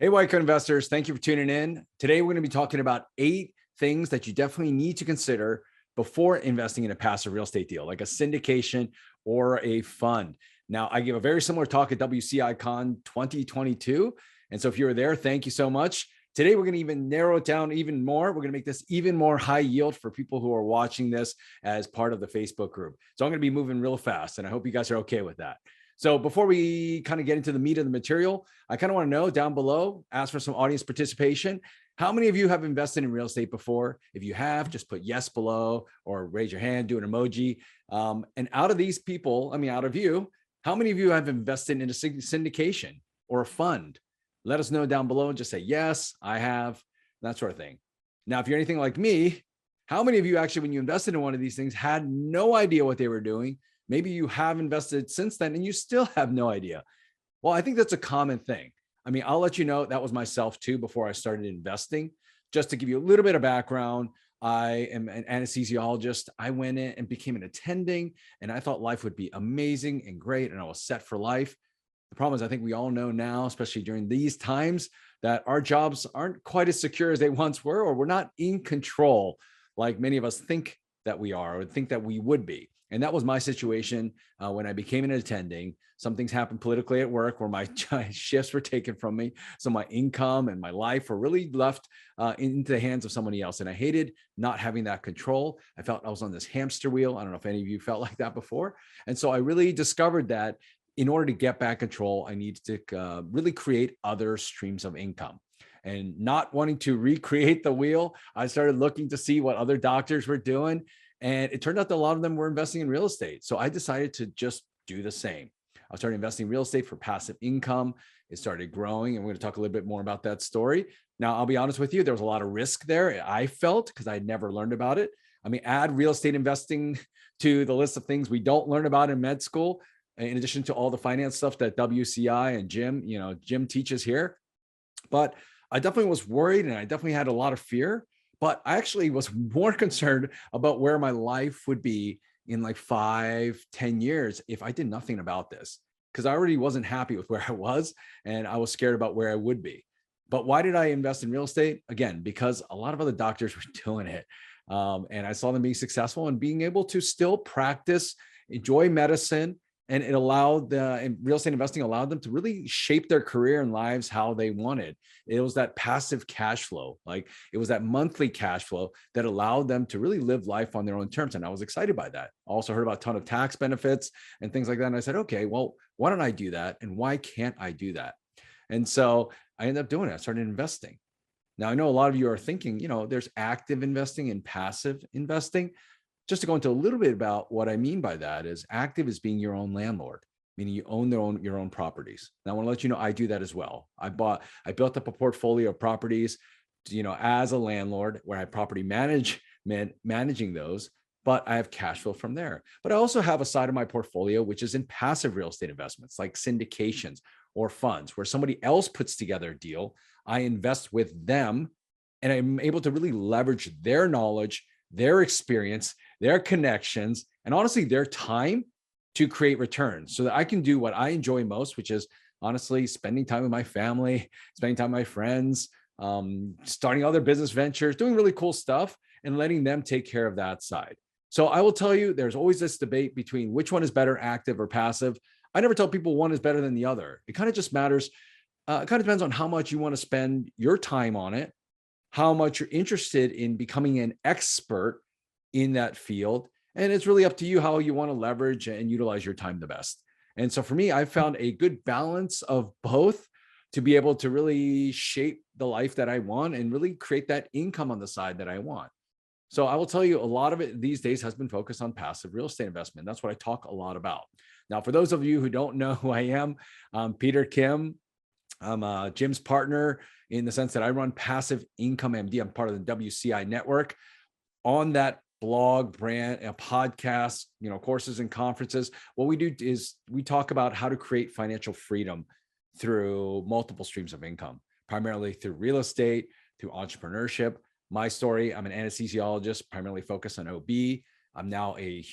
Hey, Whitecoat investors, thank you for tuning in. Today, we're going to be talking about 8 things that you definitely need to consider before investing in a passive real estate deal, like a syndication or a fund. Now, I gave a very similar talk at WCI Con 2022. And so if you were there, thank you so much. Today, we're going to even narrow it down even more. We're going to make this even more high yield for people who are watching this as part of the Facebook group. So I'm going to be moving real fast, and I hope you guys are okay with that. So before we kind of get into the meat of the material, I kind of want to know down below, ask for some audience participation. How many of you have invested in real estate before? If you have, just put yes below or raise your hand, do an emoji. And out of these people, out of you, how many of you have invested in a syndication or a fund? Let us know down below and just say, yes, I have, that sort of thing. Now, if you're anything like me, how many of you actually, when you invested in one of these things, had no idea what they were doing? Maybe you have invested since then and you still have no idea. Well, I think that's a common thing. I'll let you know that was myself too before I started investing. Just to give you a little bit of background, I am an anesthesiologist. I went in and became an attending, and I thought life would be amazing and great, and I was set for life. The problem is, I think we all know now, especially during these times, that our jobs aren't quite as secure as they once were, or we're not in control like many of us think that we are or think that we would be. And that was my situation when I became an attending. Some things happened politically at work where my shifts were taken from me. So my income and my life were really left into the hands of somebody else. And I hated not having that control. I felt I was on this hamster wheel. I don't know if any of you felt like that before. And so I really discovered that in order to get back control, I needed to really create other streams of income. And not wanting to recreate the wheel, I started looking to see what other doctors were doing. And it turned out that a lot of them were investing in real estate. So I decided to just do the same. I started investing in real estate for passive income. It started growing, and we're going to talk a little bit more about that story. Now, I'll be honest with you, there was a lot of risk there, I felt, because I had never learned about it. Add real estate investing to the list of things we don't learn about in med school, in addition to all the finance stuff that WCI and Jim teaches here. But I definitely was worried, and I definitely had a lot of fear. But I actually was more concerned about where my life would be in like 5-10 years if I did nothing about this, because I already wasn't happy with where I was, and I was scared about where I would be. But why did I invest in real estate? Again, because a lot of other doctors were doing it. And I saw them being successful and being able to still practice, enjoy medicine. And it allowed real estate investing allowed them to really shape their career and lives how they wanted. It was that passive cash flow, like it was that monthly cash flow that allowed them to really live life on their own terms. And I was excited by that. I also heard about a ton of tax benefits and things like that. And I said, okay, well, why don't I do that? And why can't I do that? And so I ended up doing it. I started investing. Now, I know a lot of you are thinking, there's active investing and passive investing. Just to go into a little bit about what I mean by that is active is being your own landlord, meaning you own your own properties. Now, I want to let you know I do that as well. I built up a portfolio of properties, as a landlord where I have property managing those, but I have cash flow from there. But I also have a side of my portfolio which is in passive real estate investments like syndications or funds where somebody else puts together a deal. I invest with them, and I'm able to really leverage their knowledge, their experience, their connections, and honestly, their time to create returns so that I can do what I enjoy most, which is honestly spending time with my family, spending time with my friends, starting other business ventures, doing really cool stuff, and letting them take care of that side. So I will tell you, there's always this debate between which one is better, active or passive. I never tell people one is better than the other. It kind of just matters. It kind of depends on how much you want to spend your time on it, how much you're interested in becoming an expert in that field. And it's really up to you how you want to leverage and utilize your time the best. And so for me, I found a good balance of both to be able to really shape the life that I want and really create that income on the side that I want. So I will tell you, a lot of it these days has been focused on passive real estate investment. That's what I talk a lot about. Now, for those of you who don't know who I am, I'm Peter Kim. I'm Jim's partner in the sense that I run Passive Income MD. I'm part of the WCI network. On that blog, brand, a podcast, courses and conferences, what we do is we talk about how to create financial freedom through multiple streams of income, primarily through real estate, through entrepreneurship. My story, I'm an anesthesiologist, primarily focused on OB. I'm now a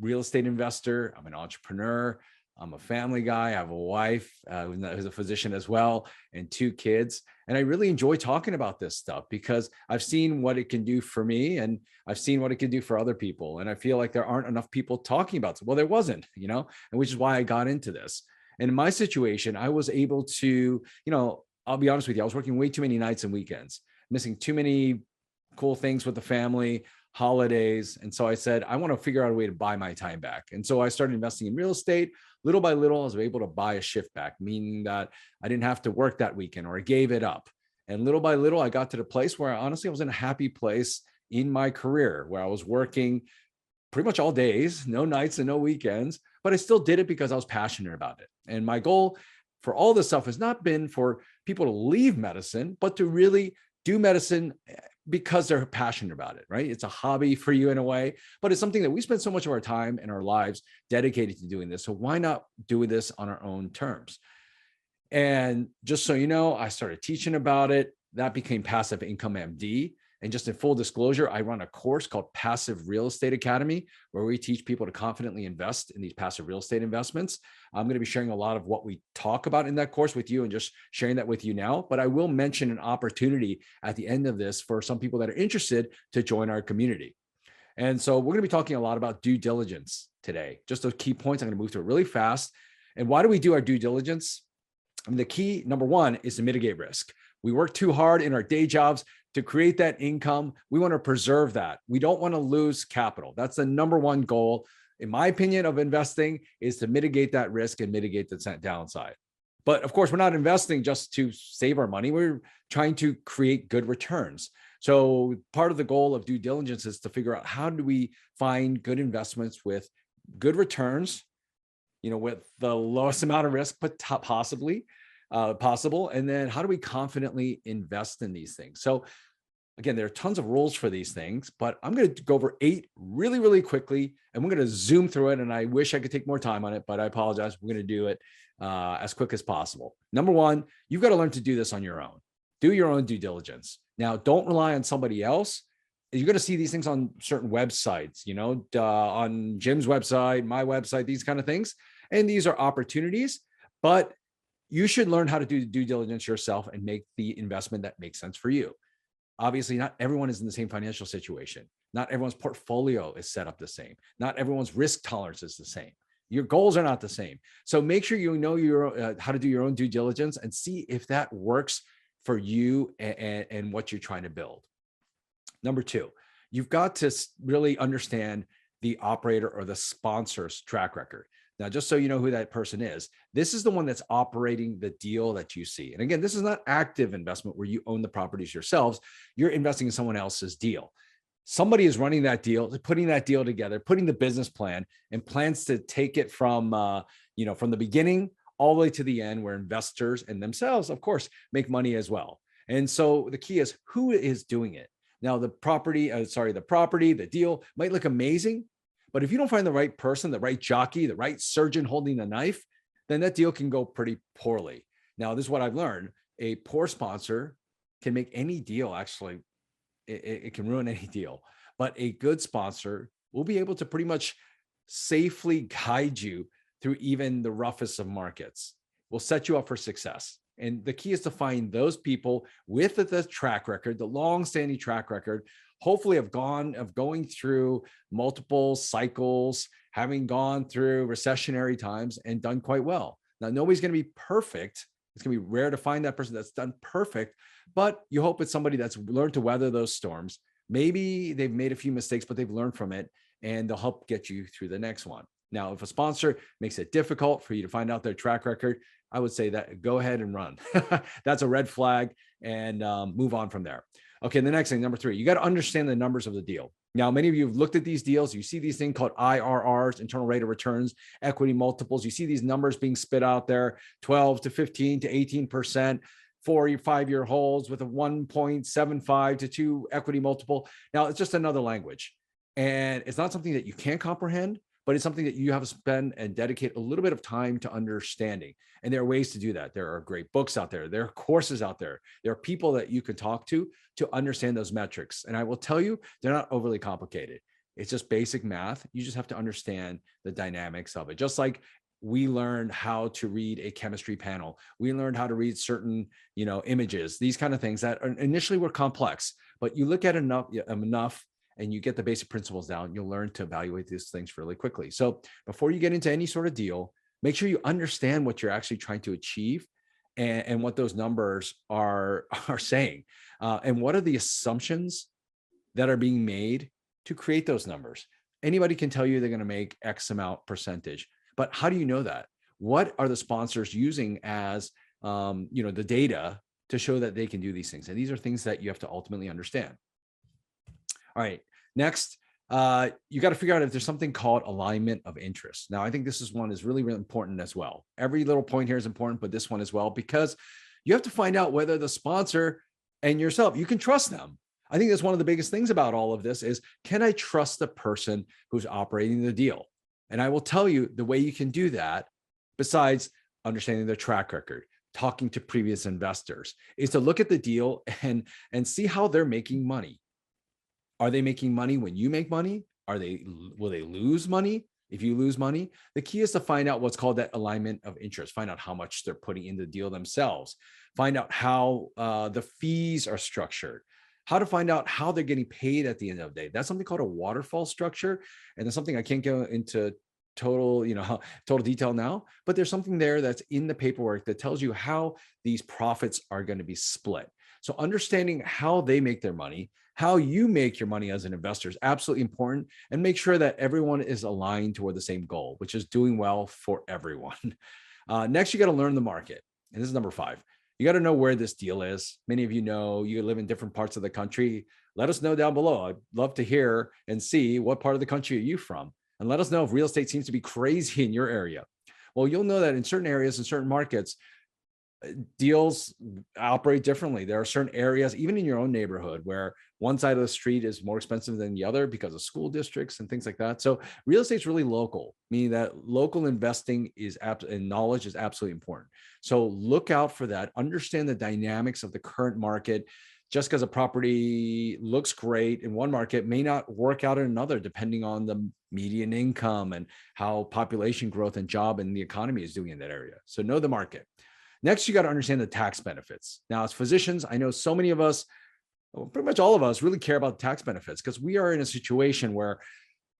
real estate investor. I'm an entrepreneur. I'm a family guy. I have a wife who's a physician as well, and 2 kids. And I really enjoy talking about this stuff because I've seen what it can do for me, and I've seen what it can do for other people. And I feel like there aren't enough people talking about it. Well, there wasn't, and which is why I got into this. And in my situation, I was able to, I'll be honest with you, I was working way too many nights and weekends, missing too many cool things with the family, holidays. And so I said, I want to figure out a way to buy my time back. And so I started investing in real estate. Little by little, I was able to buy a shift back, meaning that I didn't have to work that weekend or I gave it up. And little by little, I got to the place where honestly, I was in a happy place in my career where I was working pretty much all days, no nights and no weekends, but I still did it because I was passionate about it. And my goal for all this stuff has not been for people to leave medicine, but to really do medicine because they're passionate about it, right? It's a hobby for you in a way, but it's something that we spend so much of our time and our lives dedicated to doing this. So why not do this on our own terms? And just so you know, I started teaching about it. That became Passive Income MD. And just in full disclosure, I run a course called Passive Real Estate Academy, where we teach people to confidently invest in these passive real estate investments. I'm going to be sharing a lot of what we talk about in that course with you and just sharing that with you now. But I will mention an opportunity at the end of this for some people that are interested to join our community. And so we're going to be talking a lot about due diligence today. Just those key points. I'm going to move through it really fast. And why do we do our due diligence? I mean, the key, number one, is to mitigate risk. We work too hard in our day jobs to create that income. We want to preserve that. We don't want to lose capital. That's the number one goal, in my opinion, of investing, is to mitigate that risk and mitigate the downside. But of course, we're not investing just to save our money. We're trying to create good returns. So part of the goal of due diligence is to figure out how do we find good investments with good returns, with the lowest amount of risk, but possible. And then how do we confidently invest in these things? So again, there are tons of rules for these things, but I'm going to go over 8 really, really quickly, and we're going to zoom through it. And I wish I could take more time on it, but I apologize. We're going to do it as quick as possible. Number one, you've got to learn to do this on your own. Do your own due diligence. Now, don't rely on somebody else. You're going to see these things on certain websites, on Jim's website, my website, these kind of things. And these are opportunities, but you should learn how to do due diligence yourself and make the investment that makes sense for you. Obviously, not everyone is in the same financial situation. Not everyone's portfolio is set up the same. Not everyone's risk tolerance is the same. Your goals are not the same. So make sure you know how to do your own due diligence and see if that works for you and what you're trying to build. Number 2, you've got to really understand the operator or the sponsor's track record. Now, just so you know who that person is, this is the one that's operating the deal that you see. And again, this is not active investment where you own the properties yourselves. You're investing in someone else's deal. Somebody is running that deal, putting that deal together, putting the business plan, and plans to take it from the beginning all the way to the end, where investors and themselves, of course, make money as well. And so the key is who is doing it. Now, the deal might look amazing, but if you don't find the right person, the right jockey, the right surgeon holding the knife, then that deal can go pretty poorly. Now, this is what I've learned. A poor sponsor can make any deal, actually, it can ruin any deal. But a good sponsor will be able to pretty much safely guide you through even the roughest of markets. Will set you up for success. And the key is to find those people with the track record, the long-standing track record, hopefully of going through multiple cycles, having gone through recessionary times and done quite well. Now, nobody's going to be perfect. It's going to be rare to find that person that's done perfect, but you hope it's somebody that's learned to weather those storms. Maybe they've made a few mistakes, but they've learned from it, and they'll help get you through the next one. Now, if a sponsor makes it difficult for you to find out their track record, I would say that go ahead and run. That's a red flag, and move on from there. Okay, the next thing, number 3, you got to understand the numbers of the deal. Now, many of you have looked at these deals. You see these things called IRRs, internal rate of returns, equity multiples. You see these numbers being spit out there, 12 to 15 to 18% for your 5-year holds with a 1.75 to 2 equity multiple. Now, it's just another language. And it's not something that you can't comprehend, but it's something that you have to spend and dedicate a little bit of time to understanding. And there are ways to do that. There are great books out there. There are courses out there. There are people that you can talk to understand those metrics. And I will tell you, they're not overly complicated. It's just basic math. You just have to understand the dynamics of it. Just like we learned how to read a chemistry panel. We learned how to read certain, images, these kind of things that initially were complex, but you look at enough and you get the basic principles down, you'll learn to evaluate these things really quickly. So before you get into any sort of deal, make sure you understand what you're actually trying to achieve and what those numbers are saying. And what are the assumptions that are being made to create those numbers? Anybody can tell you they're going to make X amount percentage, but how do you know that? What are the sponsors using as the data to show that they can do these things? And these are things that you have to ultimately understand. All right, next, you got to figure out if there's something called alignment of interest. Now, I think this is one is really, really important as well. Every little point here is important, but this one as well, because you have to find out whether the sponsor and yourself, you can trust them. I think that's one of the biggest things about all of this is, can I trust the person who's operating the deal? And I will tell you the way you can do that, besides understanding their track record, talking to previous investors, is to look at the deal and see how they're making money. Are they making money when you make money? Will they lose money if you lose money? The key is to find out what's called that alignment of interest. Find out how much they're putting in the deal themselves. Find out how the fees are structured. How to find out how they're getting paid at the end of the day. That's something called a waterfall structure. And there's something I can't go into total detail now, but there's something there that's in the paperwork that tells you how these profits are going to be split. So understanding how they make their money, how you make your money as an investor is absolutely important, and make sure that everyone is aligned toward the same goal, which is doing well for everyone. Next, you got to learn the market. And this is number 5. You got to know where this deal is. Many of you know you live in different parts of the country. Let us know down below. I'd love to hear and see what part of the country are you from. And let us know if real estate seems to be crazy in your area. Well, you'll know that in certain areas, in certain markets, deals operate differently. There are certain areas, even in your own neighborhood, where one side of the street is more expensive than the other because of school districts and things like that. So real estate's really local, meaning that local investing and knowledge is absolutely important. So look out for that. Understand the dynamics of the current market. Just because a property looks great in one market may not work out in another, depending on the median income and how population growth and job and the economy is doing in that area. So know the market. Next, you got to understand the tax benefits. Now, as physicians, I know so many of us, pretty much all of us, really care about tax benefits because we are in a situation where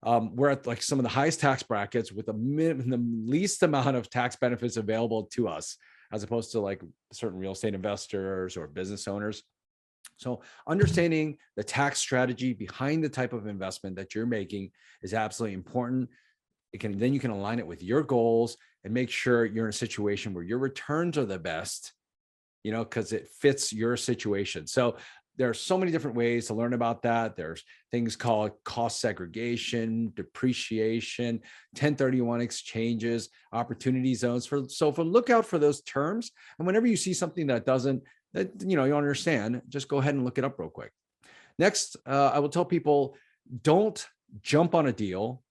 we're at like some of the highest tax brackets with the least amount of tax benefits available to us, as opposed to like certain real estate investors or business owners. So understanding the tax strategy behind the type of investment that you're making is absolutely important. Then you can align it with your goals and make sure you're in a situation where your returns are the best, because it fits your situation. So there are so many different ways to learn about that. There's things called cost segregation, depreciation, 1031 exchanges, opportunity zones. So look out for those terms. And whenever you see something that you don't understand, just go ahead and look it up real quick. Next, I will tell people, don't jump on a deal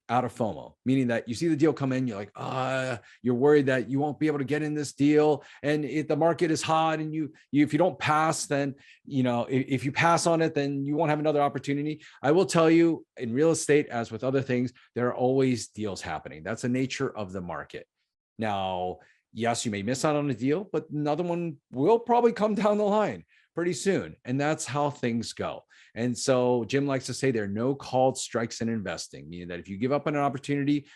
out of FOMO, meaning that you see the deal come in, you're like, you're worried that you won't be able to get in this deal. And if the market is hot and if you don't pass, then, if you pass on it, then you won't have another opportunity. I will tell you, in real estate, as with other things, there are always deals happening. That's the nature of the market. Now, yes, you may miss out on a deal, but another one will probably come down the line pretty soon. And that's how things go. And so Jim likes to say there are no called strikes in investing, meaning that if you give up on an opportunity,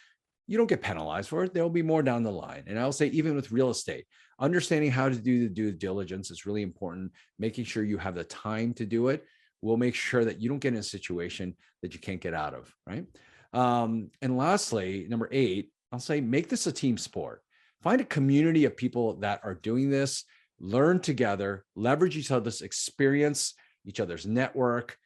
you don't get penalized for it. There'll be more down the line. And I'll say, even with real estate, understanding how to do the due diligence is really important. Making sure you have the time to do it will make sure that you don't get in a situation that you can't get out of, right? And lastly, number 8, I'll say, make this a team sport. Find a community of people that are doing this, learn together, leverage each other's experience, each other's network,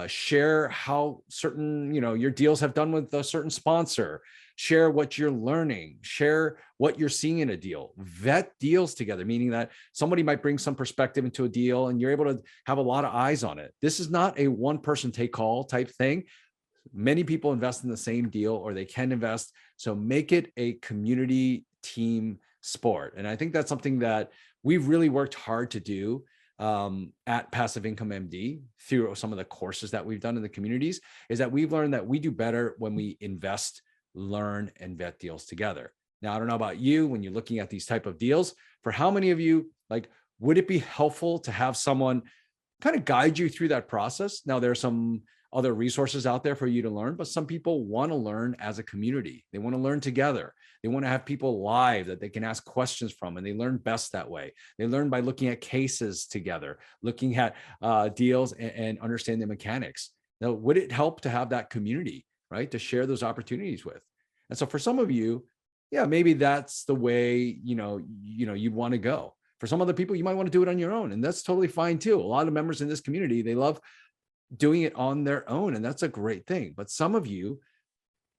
share how certain, your deals have done with a certain sponsor, share what you're learning, share what you're seeing in a deal, vet deals together, meaning that somebody might bring some perspective into a deal and you're able to have a lot of eyes on it. This is not a one person take all type thing. Many people invest in the same deal, or they can invest. So make it a community team sport. And I think that's something that we've really worked hard to do at Passive Income MD through some of the courses that we've done in the communities, is that we've learned that we do better when we invest learn, and vet deals together. Now, I don't know about you when you're looking at these type of deals, for how many of you, like, would it be helpful to have someone kind of guide you through that process? Now, there are some other resources out there for you to learn, but some people want to learn as a community. They want to learn together. They want to have people live that they can ask questions from, and they learn best that way. They learn by looking at cases together, looking at deals, and understand the mechanics. Now, would it help to have that community, right, to share those opportunities with? And so for some of you, yeah, maybe that's the way, you want to go. For some other people, you might want to do it on your own, and that's totally fine too. A lot of members in this community, they love doing it on their own, and that's a great thing. But some of you,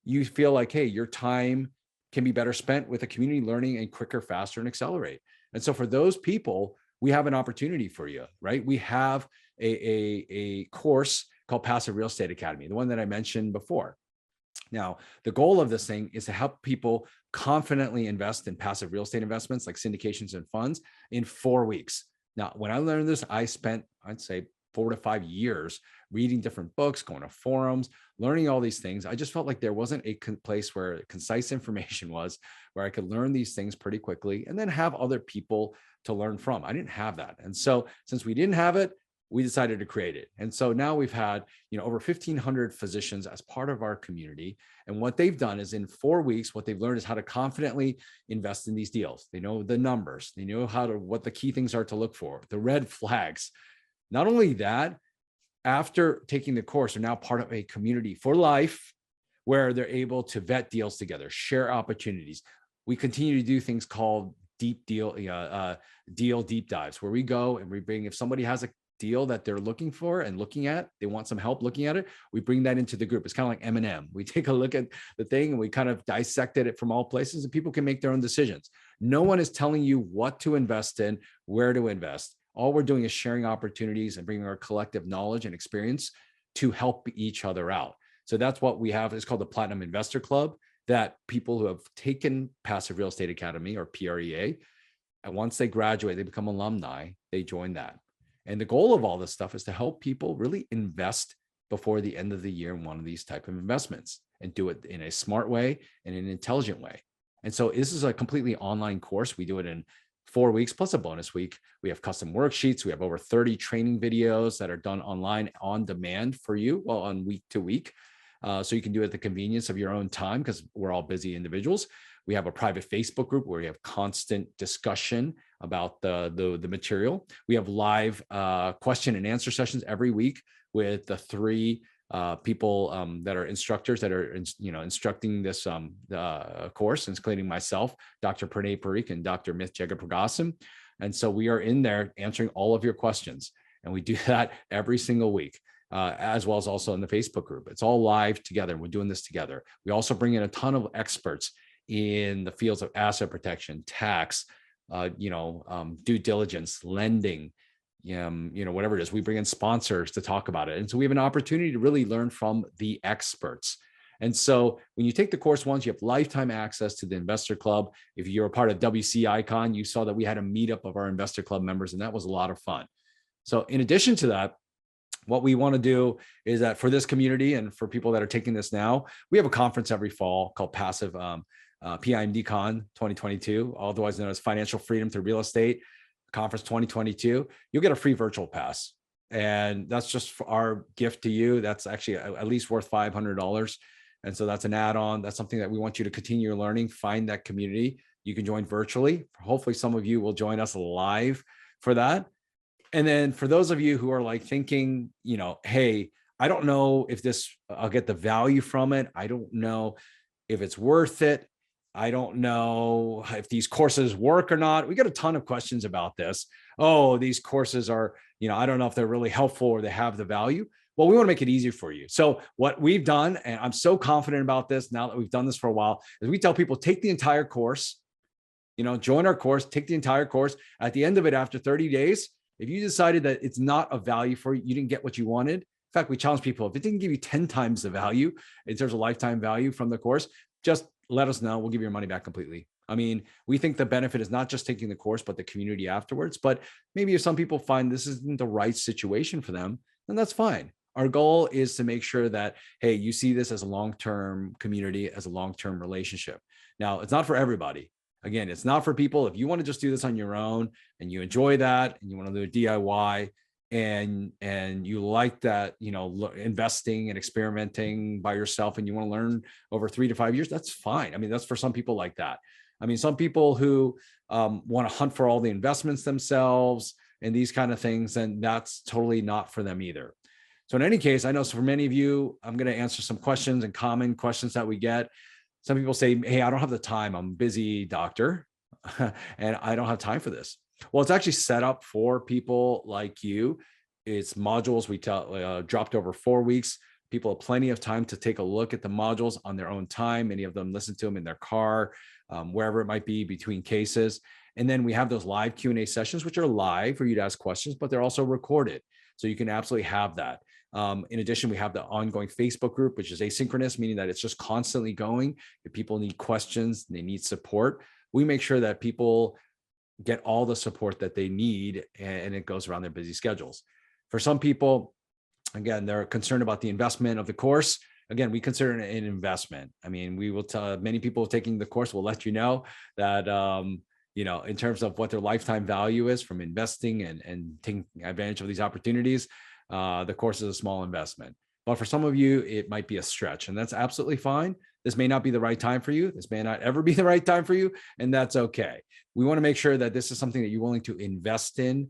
you feel like, hey, your time can be better spent with a community learning and quicker, faster, and accelerate. And so for those people, we have an opportunity for you, right? We have a course called Passive Real Estate Academy, the one that I mentioned before. Now, the goal of this thing is to help people confidently invest in passive real estate investments like syndications and funds in 4 weeks. Now, when I learned this, I spent, I'd say, 4 to 5 years reading different books, going to forums, learning all these things. I just felt like there wasn't a place where concise information was, where I could learn these things pretty quickly and then have other people to learn from. I didn't have that. And so since we didn't have it, we decided to create it. And so now we've had, over 1,500 physicians as part of our community. And what they've done is in 4 weeks, what they've learned is how to confidently invest in these deals. They know the numbers, they know what the key things are to look for, the red flags. Not only that, after taking the course, they're now part of a community for life where they're able to vet deals together, share opportunities. We continue to do things called deal deep dives, where we go and we bring, if somebody has a deal that they're looking for and looking at, they want some help looking at it, we bring that into the group. It's kind of like M&M. We take a look at the thing and we kind of dissected it from all places, and people can make their own decisions. No one is telling you what to invest in, where to invest. All we're doing is sharing opportunities and bringing our collective knowledge and experience to help each other out. So that's what we have. It's called the Platinum Investor Club, that people who have taken Passive Real Estate Academy, or PREA, and once they graduate, they become alumni, they join that. And the goal of all this stuff is to help people really invest before the end of the year in one of these type of investments, and do it in a smart way and an intelligent way. And so this is a completely online course. We do it in 4 weeks plus a bonus week. We have custom worksheets. We have over 30 training videos that are done online on demand for you, well, on week to week. So you can do it at the convenience of your own time, because we're all busy individuals. We have a private Facebook group where we have constant discussion about the material. We have live question and answer sessions every week with the 3 people that are instructors that are instructing this course, including myself, Dr. Pranay Parikh and Dr. Mith Jagapragasim. And so we are in there answering all of your questions, and we do that every single week. As well as also in the Facebook group. It's all live together. We're doing this together. We also bring in a ton of experts in the fields of asset protection, tax, due diligence, lending, whatever it is. We bring in sponsors to talk about it. And so we have an opportunity to really learn from the experts. And so when you take the course once, you have lifetime access to the Investor Club. If you're a part of WCI Con, you saw that we had a meetup of our Investor Club members, and that was a lot of fun. So in addition to that, what we want to do is that for this community and for people that are taking this now, we have a conference every fall called Passive PIMD Con 2022, otherwise known as Financial Freedom Through Real Estate Conference 2022. You'll get a free virtual pass. And that's just for our gift to you. That's actually at least worth $500. And so that's an add-on. That's something that we want you to continue your learning, find that community. You can join virtually. Hopefully some of you will join us live for that. And then for those of you who are like thinking, hey, I don't know if I'll get the value from it. I don't know if it's worth it. I don't know if these courses work or not. We get a ton of questions about this. Oh, these courses are, I don't know if they're really helpful or they have the value. Well, we want to make it easier for you. So what we've done, and I'm so confident about this now that we've done this for a while, is we tell people, take the entire course, join our course, take the entire course. At the end of it, after 30 days, if you decided that it's not of value for you, you didn't get what you wanted. In fact, we challenge people, if it didn't give you 10 times the value in terms of lifetime value from the course, just let us know. We'll give you your money back completely. I mean, we think the benefit is not just taking the course, but the community afterwards. But maybe if some people find this isn't the right situation for them, then that's fine. Our goal is to make sure that, hey, you see this as a long-term community, as a long-term relationship. Now, it's not for everybody. Again, it's not for people. If you want to just do this on your own and you enjoy that and you want to do a DIY and you like that, investing and experimenting by yourself and you want to learn over 3 to 5 years, that's fine. I mean, that's for some people like that. I mean, some people who want to hunt for all the investments themselves and these kind of things, and that's totally not for them either. So in any case, I know for many of you, I'm going to answer some questions and common questions that we get. Some people say, hey, I don't have the time. I'm a busy doctor and I don't have time for this. Well, it's actually set up for people like you. It's modules we dropped over 4 weeks. People have plenty of time to take a look at the modules on their own time. Many of them listen to them in their car, wherever it might be between cases. And then we have those live Q&A sessions, which are live for you to ask questions, but they're also recorded. So you can absolutely have that. In addition, we have the ongoing Facebook group, which is asynchronous, meaning that it's just constantly going. If people need questions, they need support, we make sure that people get all the support that they need, and it goes around their busy schedules. For some people, again, they're concerned about the investment of the course. Again, we consider it an investment. I mean, we will tell many people taking the course will let you know that, in terms of what their lifetime value is from investing and taking advantage of these opportunities, the course is a small investment. But for some of you, it might be a stretch, and that's absolutely fine. This may not be the right time for you. This may not ever be the right time for you, and that's okay. We want to make sure that this is something that you're willing to invest in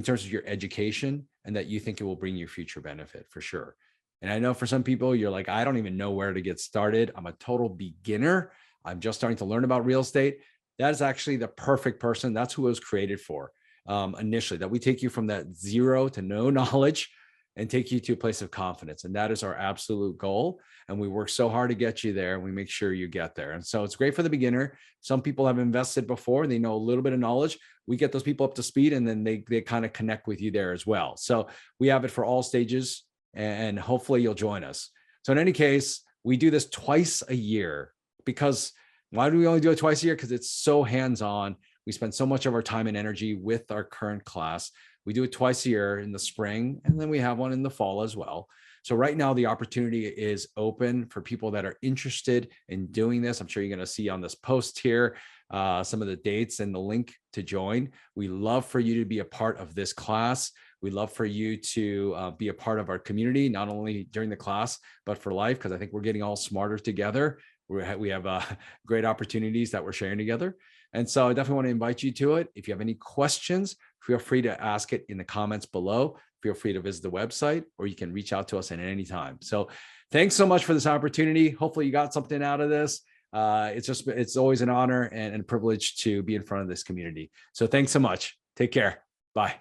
terms of your education, and that you think it will bring you future benefit for sure. And I know for some people, you're like, I don't even know where to get started. I'm a total beginner. I'm just starting to learn about real estate. That is actually the perfect person. That's who it was created for initially, that we take you from that zero to no knowledge and take you to a place of confidence. And that is our absolute goal. And we work so hard to get you there, and we make sure you get there. And so it's great for the beginner. Some people have invested before, they know a little bit of knowledge. We get those people up to speed, and then they kind of connect with you there as well. So we have it for all stages, and hopefully you'll join us. So in any case, we do this twice a year. Because why do we only do it twice a year? Because it's so hands-on. We spend so much of our time and energy with our current class. We do it twice a year in the spring, and then we have one in the fall as well. So right now, the opportunity is open for people that are interested in doing this. I'm sure you're going to see on this post here some of the dates and the link to join. We love for you to be a part of this class. We'd love for you to be a part of our community, not only during the class, but for life, because I think we're getting all smarter together. We have great opportunities that we're sharing together. And so I definitely want to invite you to it. If you have any questions, feel free to ask it in the comments below. Feel free to visit the website, or you can reach out to us at any time. So thanks so much for this opportunity. Hopefully you got something out of this. It's always an honor and a privilege to be in front of this community. So thanks so much. Take care. Bye.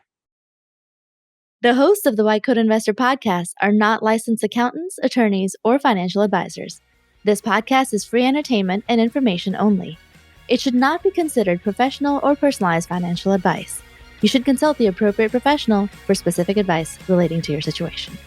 The hosts of the White Coat Investor podcast are not licensed accountants, attorneys, or financial advisors. This podcast is free entertainment and information only. It should not be considered professional or personalized financial advice. You should consult the appropriate professional for specific advice relating to your situation.